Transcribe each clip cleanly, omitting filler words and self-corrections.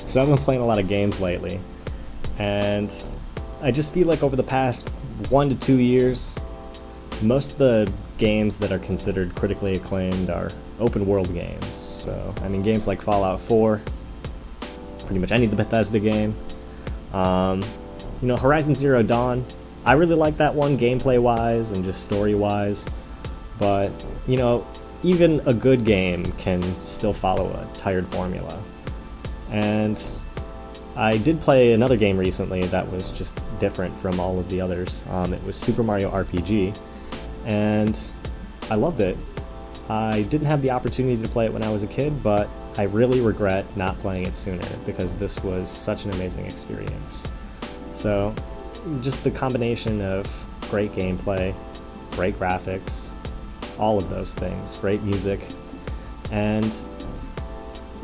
So I've been playing a lot of games lately, and I just feel like over the past 1 to 2 years, most of the games that are considered critically acclaimed are open world games. So, I mean, games like Fallout 4, pretty much any of the Bethesda game. Horizon Zero Dawn, I really like that one gameplay-wise and just story-wise, but, even a good game can still follow a tired formula. And I did play another game recently that was just different from all of the others. It was Super Mario RPG, and I loved it. I didn't have the opportunity to play it when I was a kid, but I really regret not playing it sooner because this was such an amazing experience. So, just the combination of great gameplay, great graphics, all of those things, great music, and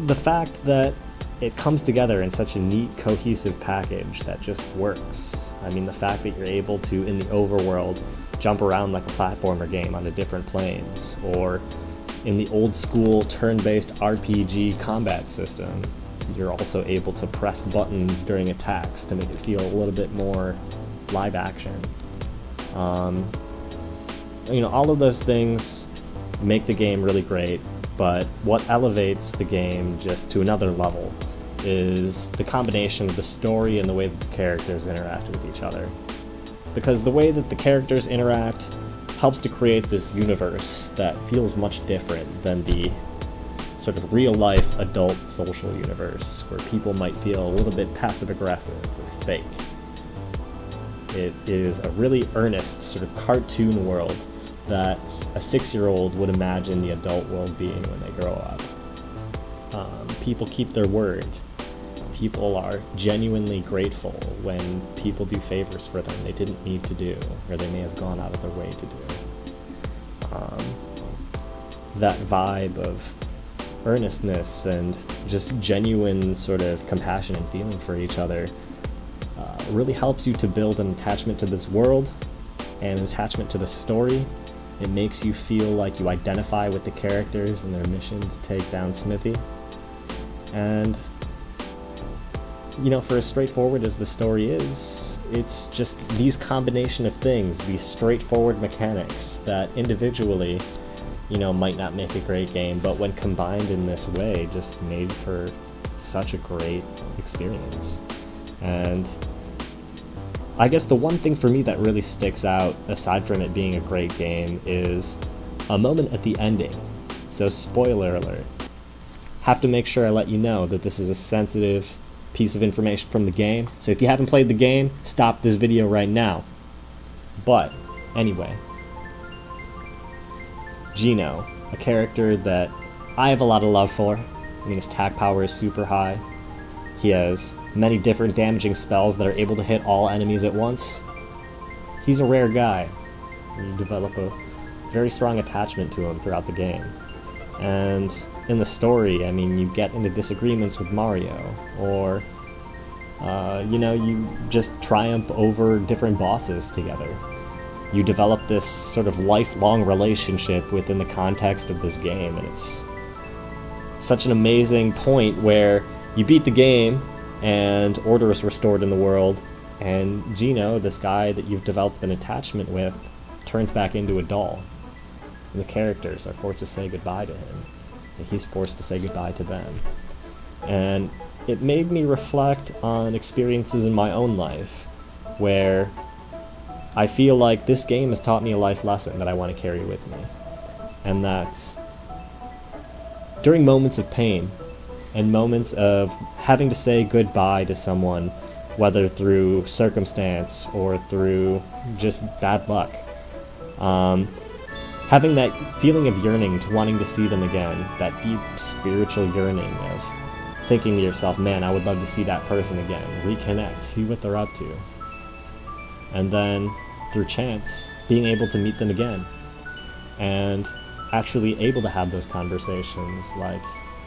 the fact that it comes together in such a neat, cohesive package that just works. I mean, the fact that you're able to, in the overworld, jump around like a platformer game onto different planes, or in the old school turn-based RPG combat system, you're also able to press buttons during attacks to make it feel a little bit more live action. All of those things make the game really great, but what elevates the game just to another level is the combination of the story and the way that the characters interact with each other. Because the way that the characters interact helps to create this universe that feels much different than the sort of real-life adult social universe, where people might feel a little bit passive-aggressive or fake. It is a really earnest sort of cartoon world that a 6-year-old would imagine the adult world being when they grow up. People keep their word. People are genuinely grateful when people do favors for them they didn't need to do, or they may have gone out of their way to do. That vibe of earnestness and just genuine sort of compassion and feeling for each other really helps you to build an attachment to this world and an attachment to the story. It makes you feel like you identify with the characters and their mission to take down Smithy. And for as straightforward as the story is, it's just these combination of things, these straightforward mechanics that individually, might not make a great game, but when combined in this way, just made for such a great experience. And I guess the one thing for me that really sticks out, aside from it being a great game, is a moment at the ending. So, spoiler alert. Have to make sure I let you know that this is a sensitive piece of information from the game. So if you haven't played the game, stop this video right now. But, anyway. Geno, a character that I have a lot of love for. I mean, his attack power is super high. He has many different damaging spells that are able to hit all enemies at once. He's a rare guy. You develop a very strong attachment to him throughout the game. And in the story, I mean, you get into disagreements with Mario, or, you just triumph over different bosses together. You develop this sort of lifelong relationship within the context of this game, and it's such an amazing point where you beat the game, and order is restored in the world, and Geno, this guy that you've developed an attachment with, turns back into a doll. And the characters are forced to say goodbye to him, and he's forced to say goodbye to them. And it made me reflect on experiences in my own life, where I feel like this game has taught me a life lesson that I want to carry with me. And that's, during moments of pain, and moments of having to say goodbye to someone, whether through circumstance or through just bad luck, having that feeling of yearning to wanting to see them again, that deep spiritual yearning of thinking to yourself, man, I would love to see that person again, reconnect, see what they're up to. And then, through chance, being able to meet them again, and actually able to have those conversations like,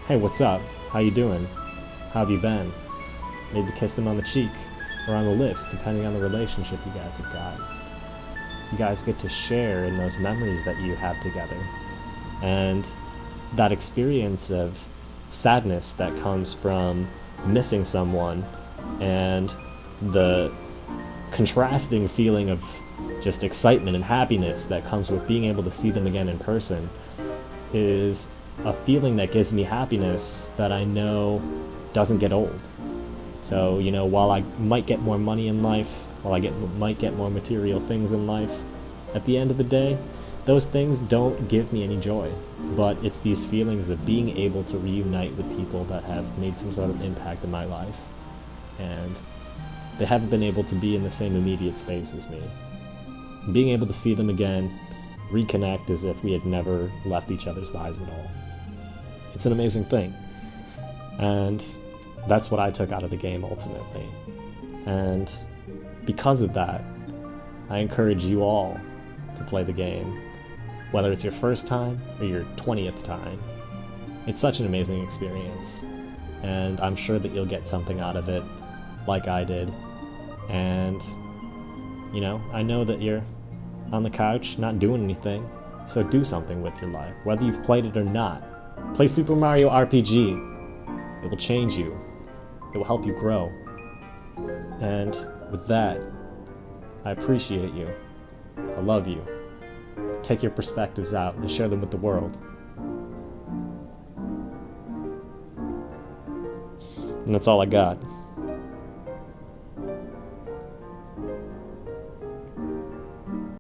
hey, what's up? How you doing? How have you been? Maybe kiss them on the cheek or on the lips, depending on the relationship you guys have got. You guys get to share in those memories that you have together. And that experience of sadness that comes from missing someone, and the contrasting feeling of just excitement and happiness that comes with being able to see them again in person is a feeling that gives me happiness that I know doesn't get old. So, you know, while I might get more money in life, while I might get more material things in life, at the end of the day, those things don't give me any joy. But it's these feelings of being able to reunite with people that have made some sort of impact in my life. And they haven't been able to be in the same immediate space as me. Being able to see them again, reconnect as if we had never left each other's lives at all. It's an amazing thing. And that's what I took out of the game ultimately. And because of that, I encourage you all to play the game, whether it's your first time or your 20th time. It's such an amazing experience, and I'm sure that you'll get something out of it like I did. And, you know, I know that you're on the couch not doing anything, so do something with your life, whether you've played it or not. Play Super Mario RPG. It will change you. It will help you grow. And with that, I appreciate you. I love you. Take your perspectives out and share them with the world. And that's all I got.